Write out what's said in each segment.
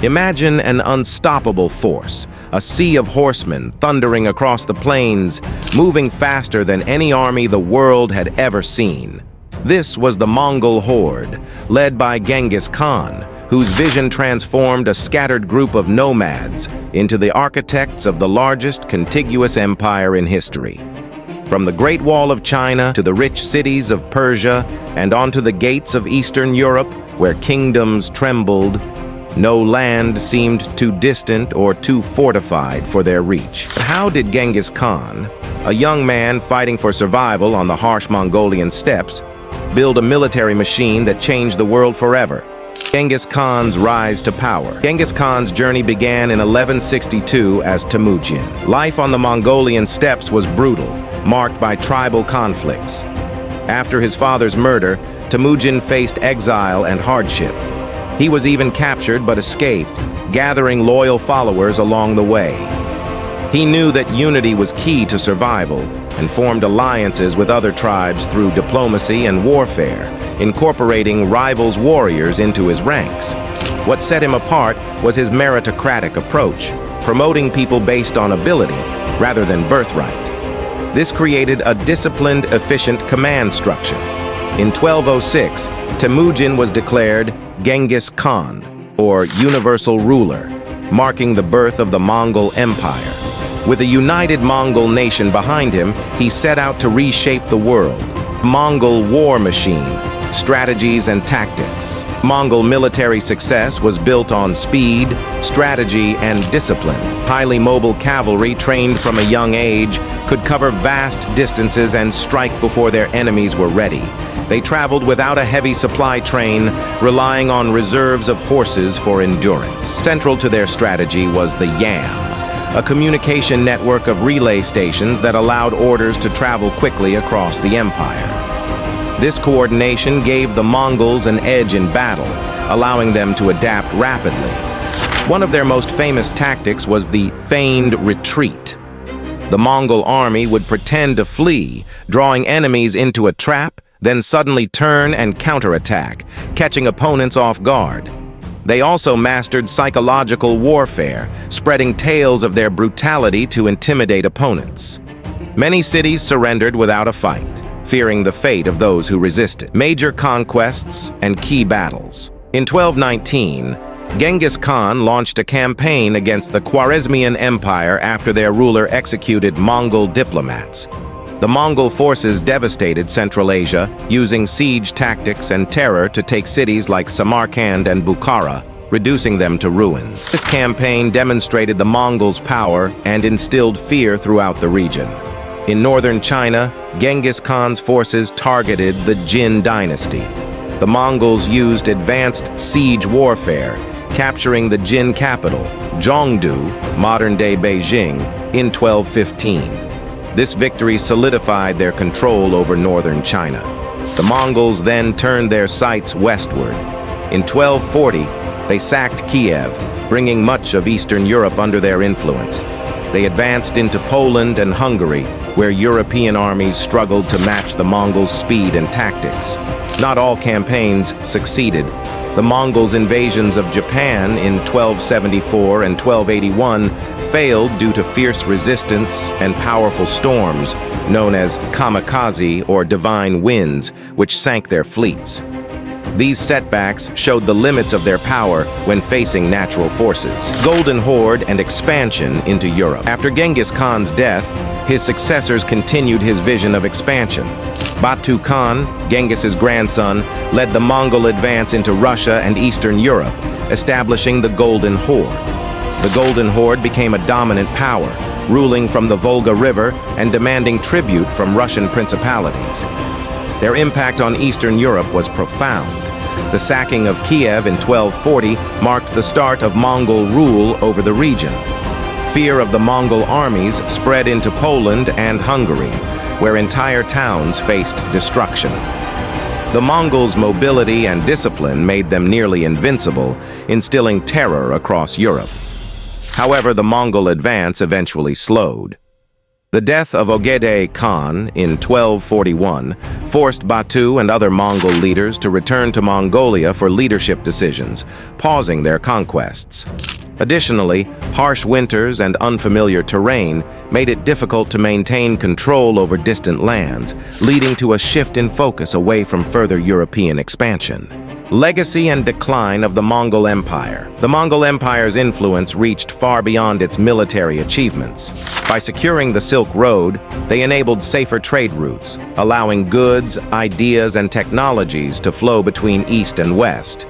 Imagine an unstoppable force, a sea of horsemen thundering across the plains, moving faster than any army the world had ever seen. This was the Mongol Horde, led by Genghis Khan, whose vision transformed a scattered group of nomads into the architects of the largest contiguous empire in history. From the Great Wall of China to the rich cities of Persia and onto the gates of Eastern Europe, where kingdoms trembled, no land seemed too distant or too fortified for their reach. How did Genghis Khan, a young man fighting for survival on the harsh Mongolian steppes, build a military machine that changed the world forever? Genghis Khan's rise to power. Genghis Khan's journey began in 1162 as Temujin. Life on the Mongolian steppes was brutal, marked by tribal conflicts. After his father's murder, Temujin faced exile and hardship. He was even captured but escaped, gathering loyal followers along the way. He knew that unity was key to survival and formed alliances with other tribes through diplomacy and warfare, incorporating rivals' warriors into his ranks. What set him apart was his meritocratic approach, promoting people based on ability rather than birthright. This created a disciplined, efficient command structure. In 1206, Temujin was declared Genghis Khan, or universal ruler, marking the birth of the Mongol Empire. With a united Mongol nation behind him, he set out to reshape the world. Mongol war machine, strategies and tactics. Mongol military success was built on speed, strategy, and discipline. Highly mobile cavalry trained from a young age could cover vast distances and strike before their enemies were ready. They traveled without a heavy supply train, relying on reserves of horses for endurance. Central to their strategy was the Yam, a communication network of relay stations that allowed orders to travel quickly across the empire. This coordination gave the Mongols an edge in battle, allowing them to adapt rapidly. One of their most famous tactics was the feigned retreat. The Mongol army would pretend to flee, drawing enemies into a trap, then suddenly turn and counterattack, catching opponents off guard. They also mastered psychological warfare, spreading tales of their brutality to intimidate opponents. Many cities surrendered without a fight, fearing the fate of those who resisted. Major conquests and key battles. In 1219, Genghis Khan launched a campaign against the Khwarezmian Empire after their ruler executed Mongol diplomats. The Mongol forces devastated Central Asia, using siege tactics and terror to take cities like Samarkand and Bukhara, reducing them to ruins. This campaign demonstrated the Mongols' power and instilled fear throughout the region. In northern China, Genghis Khan's forces targeted the Jin dynasty. The Mongols used advanced siege warfare, capturing the Jin capital, Zhongdu, modern-day Beijing, in 1215. This victory solidified their control over northern China. The Mongols then turned their sights westward. In 1240, they sacked Kiev, bringing much of Eastern Europe under their influence. They advanced into Poland and Hungary, where European armies struggled to match the Mongols' speed and tactics. Not all campaigns succeeded. The Mongols' invasions of Japan in 1274 and 1281 failed due to fierce resistance and powerful storms, known as kamikaze or divine winds, which sank their fleets. These setbacks showed the limits of their power when facing natural forces. Golden Horde and expansion into Europe. After Genghis Khan's death, his successors continued his vision of expansion. Batu Khan, Genghis's grandson, led the Mongol advance into Russia and Eastern Europe, establishing the Golden Horde. The Golden Horde became a dominant power, ruling from the Volga River and demanding tribute from Russian principalities. Their impact on Eastern Europe was profound. The sacking of Kiev in 1240 marked the start of Mongol rule over the region. Fear of the Mongol armies spread into Poland and Hungary, where entire towns faced destruction. The Mongols' mobility and discipline made them nearly invincible, instilling terror across Europe. However, the Mongol advance eventually slowed. The death of Genghis Khan in 1241 forced Batu and other Mongol leaders to return to Mongolia for leadership decisions, pausing their conquests. Additionally, harsh winters and unfamiliar terrain made it difficult to maintain control over distant lands, leading to a shift in focus away from further European expansion. Legacy and decline of the Mongol Empire. The Mongol Empire's influence reached far beyond its military achievements. By securing the Silk Road, they enabled safer trade routes, allowing goods, ideas, and technologies to flow between East and West.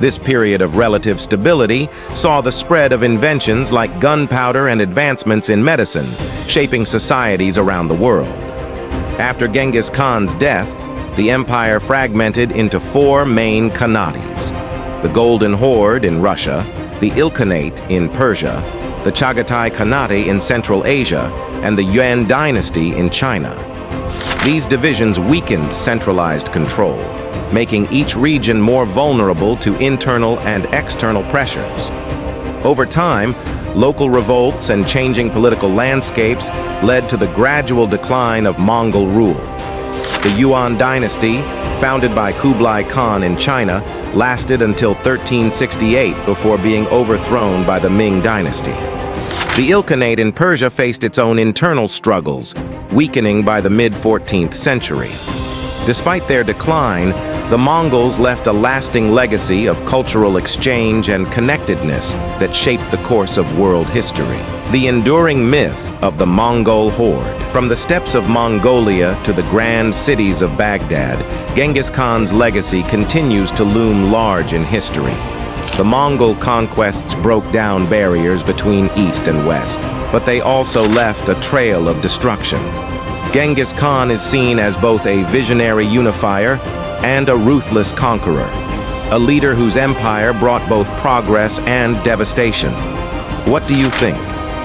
This period of relative stability saw the spread of inventions like gunpowder and advancements in medicine, shaping societies around the world. After Genghis Khan's death, the empire fragmented into four main khanates: the Golden Horde in Russia, the Ilkhanate in Persia, the Chagatai Khanate in Central Asia, and the Yuan dynasty in China. These divisions weakened centralized control, making each region more vulnerable to internal and external pressures. Over time, local revolts and changing political landscapes led to the gradual decline of Mongol rule. The Yuan dynasty, founded by Kublai Khan in China, lasted until 1368 before being overthrown by the Ming dynasty. The Ilkhanate in Persia faced its own internal struggles, weakening by the mid-14th century. Despite their decline, the Mongols left a lasting legacy of cultural exchange and connectedness that shaped the course of world history. The enduring myth of the Mongol Horde. From the steppes of Mongolia to the grand cities of Baghdad, Genghis Khan's legacy continues to loom large in history. The Mongol conquests broke down barriers between East and West, but they also left a trail of destruction. Genghis Khan is seen as both a visionary unifier and a ruthless conqueror, a leader whose empire brought both progress and devastation. What do you think?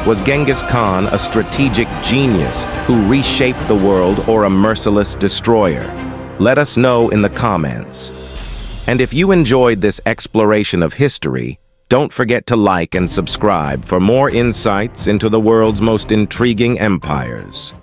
Was Genghis Khan a strategic genius who reshaped the world, or a merciless destroyer? Let us know in the comments. And if you enjoyed this exploration of history, don't forget to like and subscribe for more insights into the world's most intriguing empires.